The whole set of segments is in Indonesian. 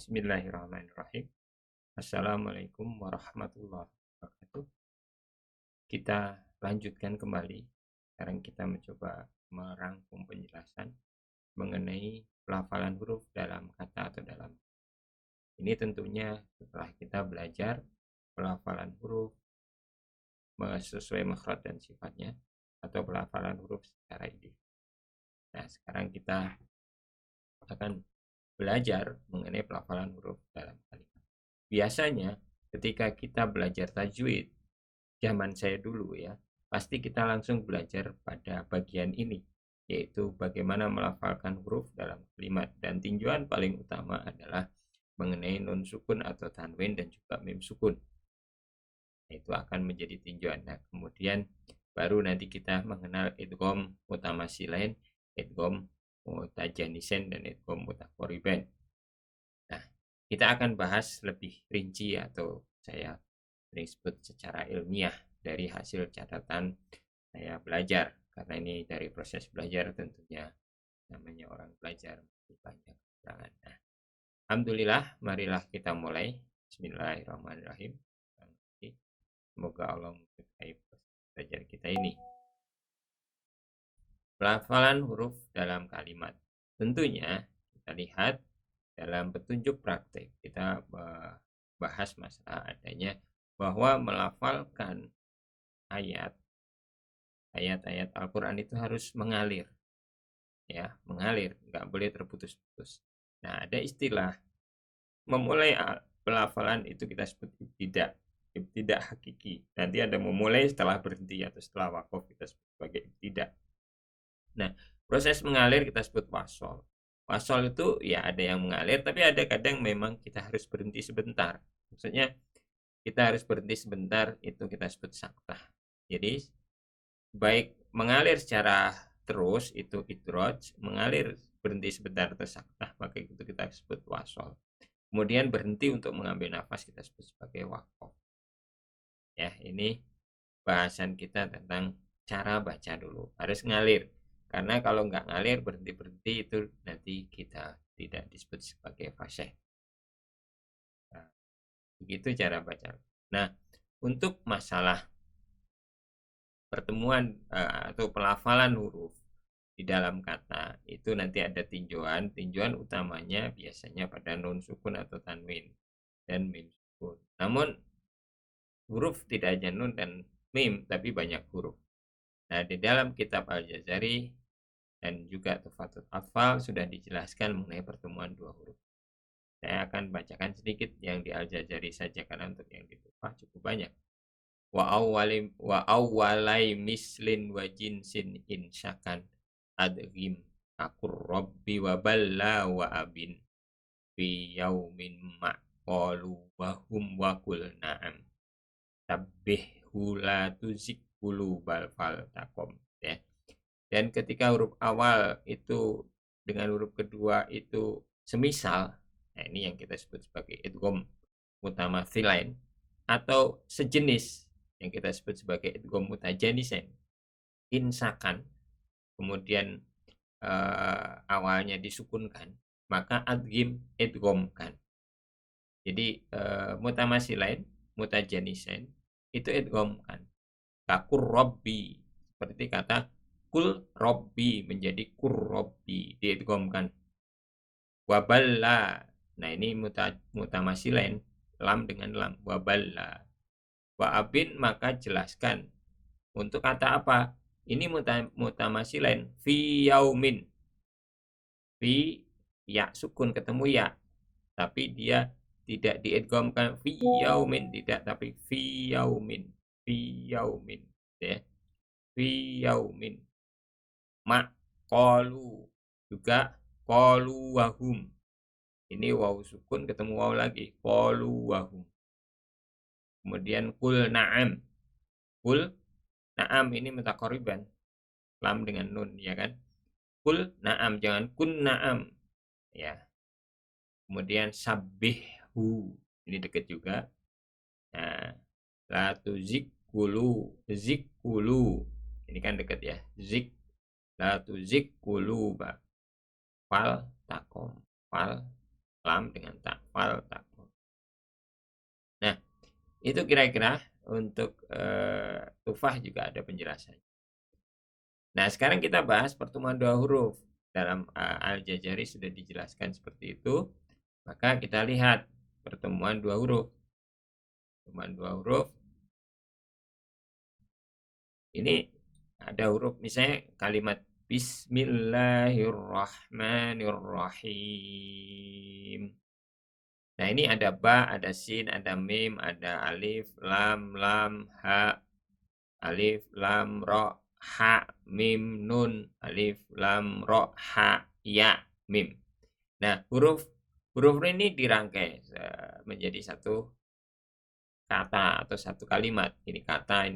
Bismillahirrahmanirrahim. Assalamualaikum warahmatullahi wabarakatuh. Kita lanjutkan kembali. Sekarang kita mencoba merangkum penjelasan mengenai pelafalan huruf dalam kata atau dalam. Ini tentunya setelah kita belajar pelafalan huruf sesuai makhraj dan sifatnya atau pelafalan huruf secara individu. Nah, sekarang kita akan belajar mengenai pelafalan huruf dalam kalimat. Biasanya ketika kita belajar tajwid, zaman saya dulu ya, pasti kita langsung belajar pada bagian ini, yaitu bagaimana melafalkan huruf dalam kalimat. Dan tinjauan paling utama adalah mengenai nun sukun atau tanwin dan juga mim sukun. Itu akan menjadi tinjauan. Nah, kemudian baru nanti kita mengenal idgham mutamasilain, idgham mutajanisen, dan idgham mutaqariban. Nah, kita akan bahas lebih rinci atau saya sering sebut secara ilmiah dari hasil catatan saya belajar, karena ini dari proses belajar tentunya namanya orang belajar masih banyak kekurangan. Nah, alhamdulillah, marilah kita mulai. Bismillahirrahmanirrahim. Semoga Allah memberkahi belajar kita ini. Pelafalan huruf dalam kalimat. Tentunya kita lihat dalam petunjuk praktek, kita bahas masalah adanya bahwa melafalkan ayat-ayat Al-Quran itu harus mengalir, ya, mengalir, nggak boleh terputus-putus. Nah, ada istilah memulai pelafalan itu kita sebut ibtidak hakiki. Nanti ada memulai setelah berhenti atau setelah wakaf kita sebut sebagai ibtidak. Nah, proses mengalir kita sebut wasol. Wasol itu ya ada yang mengalir, tapi ada kadang memang kita harus berhenti sebentar. Maksudnya kita harus berhenti sebentar, itu kita sebut saktah. Jadi baik mengalir secara terus itu idroj, mengalir berhenti sebentar itu saktah, maka itu kita sebut wasol. Kemudian berhenti untuk mengambil nafas kita sebut sebagai waqaf. Ya, ini bahasan kita tentang cara baca dulu. Harus ngalir. Karena kalau nggak ngalir, berhenti-berhenti, itu nanti kita tidak disebut sebagai fasih. Nah, begitu cara baca. Nah, untuk masalah pertemuan atau pelafalan huruf di dalam kata, itu nanti ada tinjauan. Tinjauan utamanya biasanya pada nun sukun atau tanwin dan mim sukun. Namun, huruf tidak hanya nun dan mim, tapi banyak huruf. Nah, di dalam kitab Al-Jazari dan juga Tufatul Atfal sudah dijelaskan mengenai pertemuan dua huruf. Saya akan bacakan sedikit yang di Al-Jazari saja, karena untuk yang di Tufah cukup banyak. Wa awwalai mislin wa jinsin insyakan adghim akur rabbi wa balla wa abin fi yaumin ma qalu wa hum wa kul na'am tabbihhu la tuzik qulubal fal takom, ya. Dan ketika huruf awal itu dengan huruf kedua itu semisal, nah ini yang kita sebut sebagai idgham mutamathilain atau sejenis yang kita sebut sebagai idgham mutajanisen, insakan, kemudian awalnya disukunkan, maka adghim idghamkan. Jadi mutamasilain, mutajanisen itu idghamkan. Kakur robbi, seperti kata kul robbi menjadi kur robbi, diidghamkan. Waballa, nah ini mutamasilain, lam dengan lam, waballa. Wa abin, maka jelaskan. Untuk kata apa? Ini mutamasilain, fi yaumin. Fi, ya sukun ketemu ya, tapi dia tidak diidghamkan fi yaumin, tidak, tapi fi yaumin, fi yaumin, ya. Fi yaumin. Ma qalu, juga qalu wahum. Ini waw sukun ketemu waw lagi, qalu wahum. Kemudian kul na'am. Kul na'am ini mutaqariban, lam dengan nun, ya kan? Kul na'am, jangan kun na'am, ya. Kemudian sabbihu, ini dekat juga. Nah, la tuzikkulu, zikkulu, ini kan dekat ya. Zik, la tuzikkulu ba. Fal takom, fal lam dengan tak, fal takfur. Nah, itu kira-kira untuk tufah juga ada penjelasannya. Nah, sekarang kita bahas pertemuan dua huruf. Dalam Al-Jazari sudah dijelaskan seperti itu. Maka kita lihat pertemuan dua huruf. Pertemuan dua huruf. Ini ada huruf misalnya kalimat Bismillahirrahmanirrahim. Nah, ini ada ba, ada sin, ada mim, ada alif, lam, ha, alif, lam, ro, ha, mim, nun, alif, lam, ro, ha, ya, mim. Nah, huruf ini dirangkai menjadi satu kata atau satu kalimat. Ini kata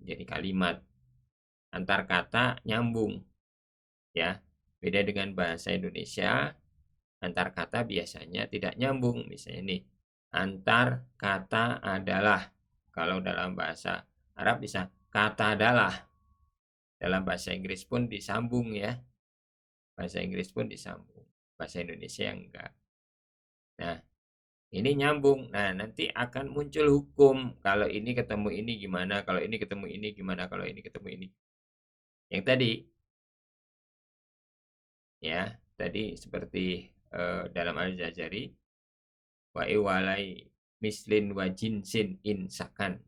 jadi kalimat. Antar kata nyambung. Ya. Beda dengan bahasa Indonesia, antar kata biasanya tidak nyambung. Misalnya nih, antar kata adalah. Kalau dalam bahasa Arab bisa kata adalah. Dalam bahasa Inggris pun disambung ya. Bahasa Inggris pun disambung. Bahasa Indonesia yang enggak. Nah, ini nyambung. Nah, nanti akan muncul hukum. Kalau ini ketemu ini gimana? Kalau ini ketemu ini gimana? Kalau ini ketemu ini. Yang tadi. Ya, tadi seperti dalam Al-Jazari. Wa iwalai mislin wa jinsin insakan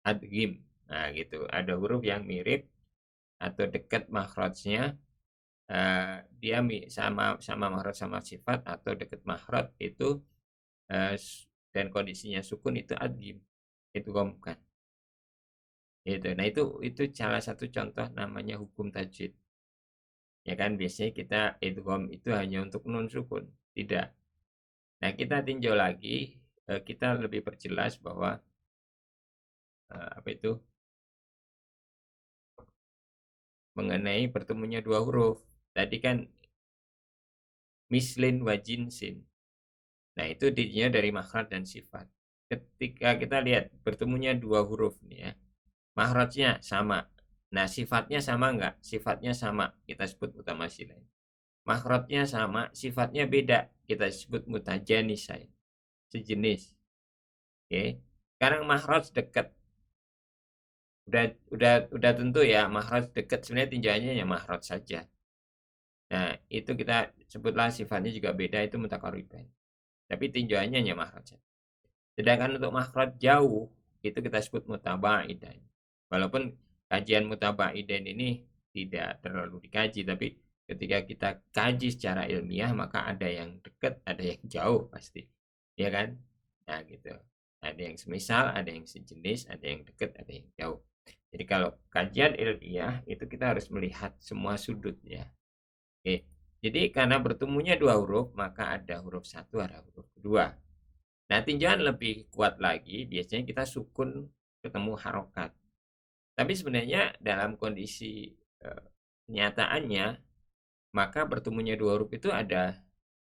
adgim. Nah, gitu. Ada huruf yang mirip atau dekat makhrajnya. Dia sama makhraj sama sifat atau dekat makhraj itu dan kondisinya sukun itu adgim. Itu bukan. Itu. Nah, itu salah satu contoh namanya hukum tajwid. Ya kan biasanya kita idgham itu hanya untuk nun sukun. Tidak. Nah, kita tinjau lagi, kita lebih perjelas bahwa apa itu mengenai bertemunya dua huruf. Tadi kan mislin wa jinsin. Nah, itu dirinya dari makhraj dan sifat. Ketika kita lihat bertemunya dua huruf nih ya, makhrajnya sama. Nah, sifatnya sama enggak? Sifatnya sama. Kita sebut mutamasilain. Makhrajnya sama, sifatnya beda. Kita sebut mutajanisain. Sejenis. Oke. Sekarang makhraj dekat. Udah tentu ya makhraj dekat, sebenarnya tinjauannya ya makhraj saja. Nah, itu kita sebutlah sifatnya juga beda, itu mutaqaribain. Tapi tinjauannya hanya makhraj. Sedangkan untuk makhraj jauh itu kita sebut mutabaidain. Walaupun kajian mutabaidain ini tidak terlalu dikaji, tapi ketika kita kaji secara ilmiah maka ada yang dekat, ada yang jauh pasti. Ya kan? Nah, gitu. Ada yang semisal, ada yang sejenis, ada yang dekat, ada yang jauh. Jadi kalau kajian ilmiah itu kita harus melihat semua sudut ya. Oke. Jadi karena bertemunya dua huruf, maka ada huruf satu, ada huruf kedua. Nah, tinjauan lebih kuat lagi, biasanya kita sukun ketemu harokat. Tapi sebenarnya dalam kondisi kenyataannya, maka bertemunya dua huruf itu ada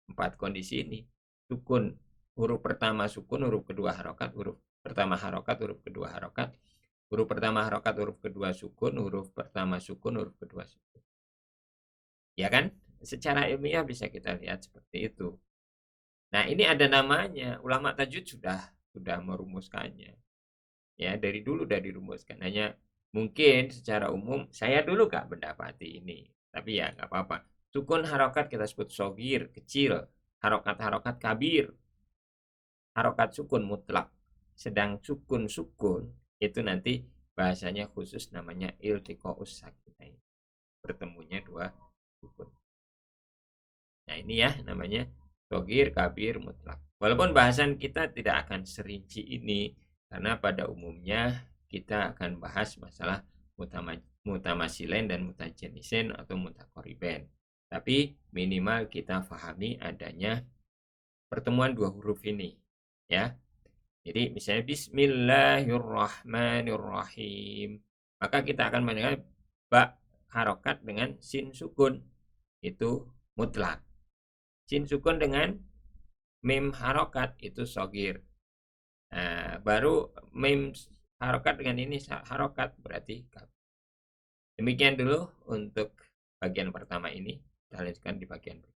4 kondisi ini. Sukun, huruf pertama sukun, huruf kedua harokat, huruf pertama harokat, huruf kedua harokat. Huruf pertama harokat, huruf kedua sukun, huruf pertama sukun, huruf kedua sukun. Ya kan? Secara ilmiah bisa kita lihat seperti itu. Nah, ini ada namanya. Ulama tajwid sudah merumuskannya. Ya, dari dulu sudah dirumuskan. Hanya mungkin secara umum saya dulu gak mendapati ini. Tapi ya nggak apa-apa. Sukun harokat kita sebut sogir, kecil. Harokat-harokat kabir. Harokat sukun mutlak. Sedang sukun-sukun itu nanti bahasanya khusus namanya iltiqa'us sakinain. Bertemunya dua sukun. Nah, ini ya namanya sogir, kabir, mutlak. Walaupun bahasan kita tidak akan serinci ini karena pada umumnya kita akan bahas masalah mutamasilen dan mutajanisen atau mutakoriben. Tapi minimal kita pahami adanya pertemuan dua huruf ini ya. Jadi misalnya Bismillahirrahmanirrahim. Maka kita akan mendengar ba harokat dengan sin sukun. Itu mutlak. Sin sukun dengan mim harokat itu sogir. Nah, baru mim harokat dengan ini harokat berarti kab. Demikian dulu untuk bagian pertama ini. Kita lanjutkan di bagian berikutnya.